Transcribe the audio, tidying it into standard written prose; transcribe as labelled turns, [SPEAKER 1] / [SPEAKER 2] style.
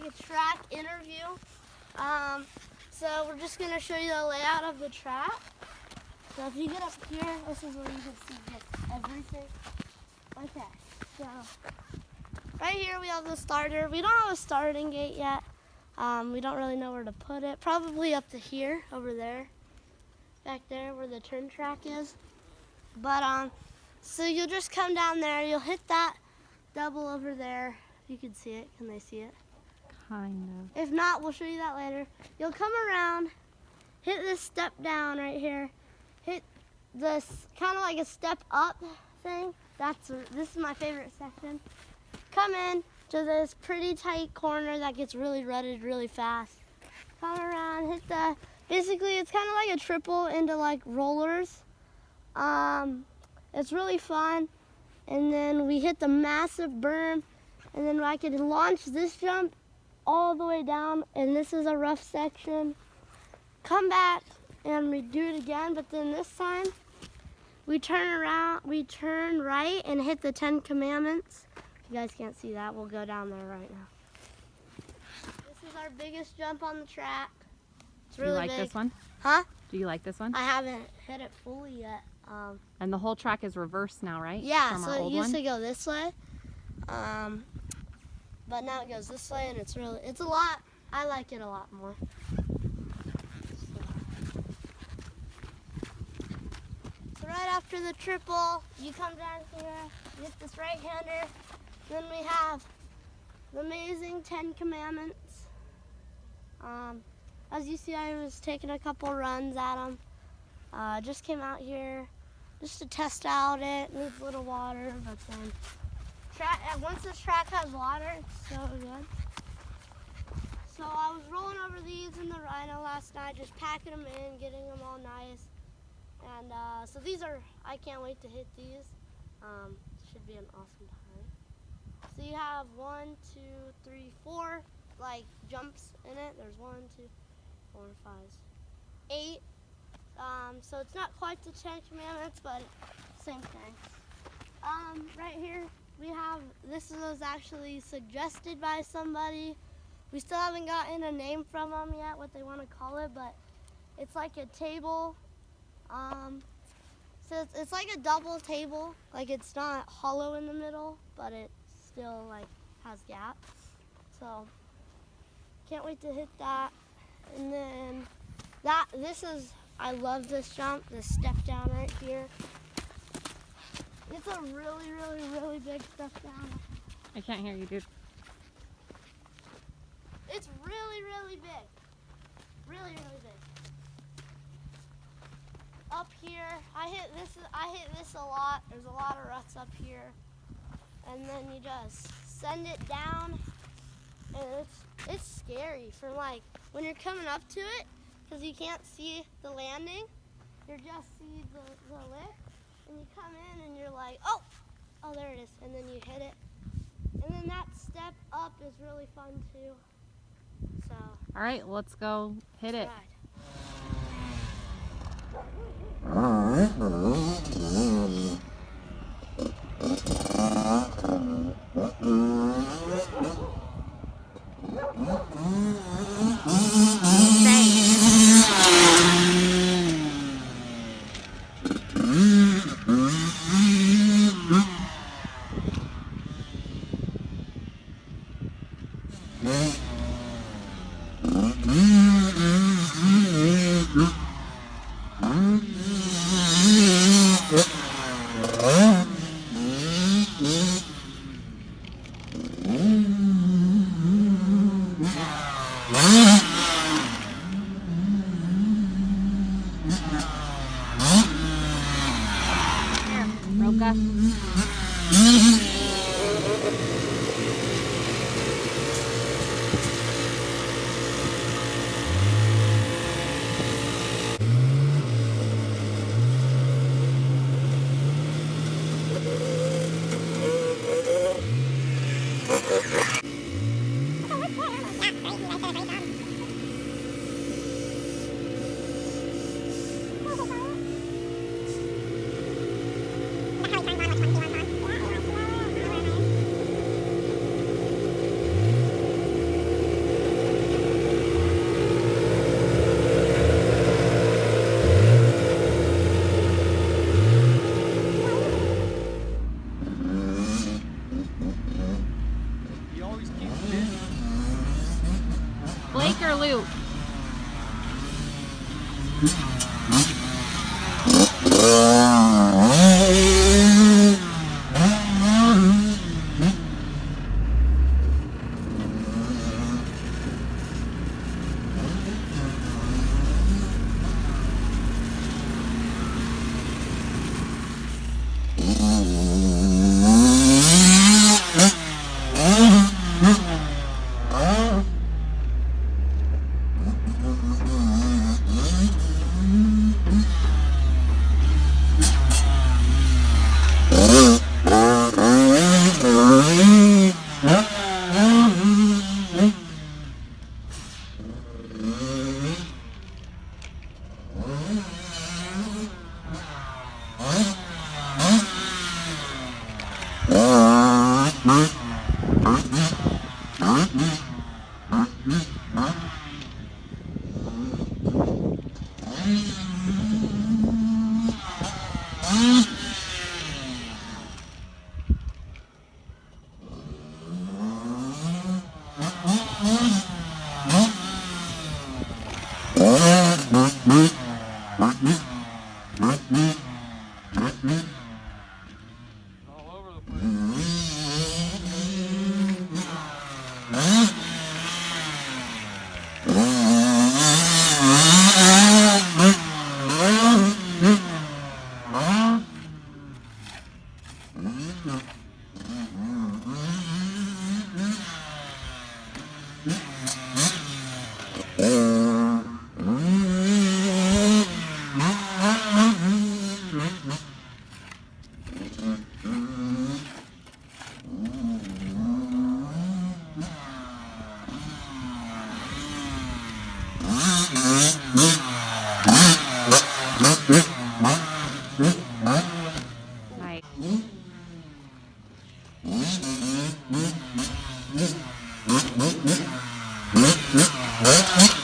[SPEAKER 1] a track interview. So we're just gonna show you the layout of the track. So if you get up here, this is where you can see just everything. Okay, so right here we have the starter. We don't have a starting gate yet. We don't really know where to put it. Probably up to here, over there, back there where the turn track is. But so you'll just come down there. You'll hit that double over there. You can see it. Can they see it?
[SPEAKER 2] Kind of.
[SPEAKER 1] If not, we'll show you that later. You'll come around, hit this step down right here, hit this kind of like a step up thing. This is my favorite section. Come in to this pretty tight corner that gets really rutted really fast. Come around, hit the, basically it's kind of like a triple into like rollers. It's really fun. And then we hit the massive berm, and then I can launch this jump all the way down, and this is a rough section. Come back and we do it again, but then this time we turn around, we turn right and hit the 10 commandments. If you guys can't see that, we'll go down there right now. This is our biggest jump on the track. It's really big.
[SPEAKER 2] Do you like this one?
[SPEAKER 1] Huh?
[SPEAKER 2] Do you like this one?
[SPEAKER 1] I haven't hit it fully yet.
[SPEAKER 2] And the whole track is reversed now, right?
[SPEAKER 1] Yeah,
[SPEAKER 2] From
[SPEAKER 1] so
[SPEAKER 2] our
[SPEAKER 1] it
[SPEAKER 2] old
[SPEAKER 1] used
[SPEAKER 2] one?
[SPEAKER 1] to go this way. But now it goes this way, and it's a lot, I like it a lot more. So right after the triple, you come down here, you hit this right-hander, then we have the amazing 10 commandments. As you see, I was taking a couple runs at them. Just came out here just to test out it. Needs a little water, but then once this track has water, it's so good. So I was rolling over these in the Rhino last night, just packing them in, getting them all nice. And so these are, I can't wait to hit these. Should be an awesome time. So you have 1, 2, 3, 4 like jumps in it. There's 1, 2, 4, 5, 8. So it's not quite the 10 commandments, but same thing. Right here we have, this was actually suggested by somebody. We still haven't gotten a name from them yet, what they want to call it, but it's like a table. So it's like a double table, like it's not hollow in the middle, but it still like has gaps. So can't wait to hit that. And then I love this jump, this step down right here. It's a really, really, really big step down.
[SPEAKER 2] I can't hear you, dude.
[SPEAKER 1] It's really, really big. Really, really big. Up here, I hit this a lot. There's a lot of ruts up here. And then you just send it down, and it's scary for like when you're coming up to it, because you can't see the landing. You just see the lip, and you come in and you're like, oh, there it is, and then you hit it. And then that step up is really fun too. So.
[SPEAKER 2] All right, let's go hit it. Roca. Make your loop. Nice.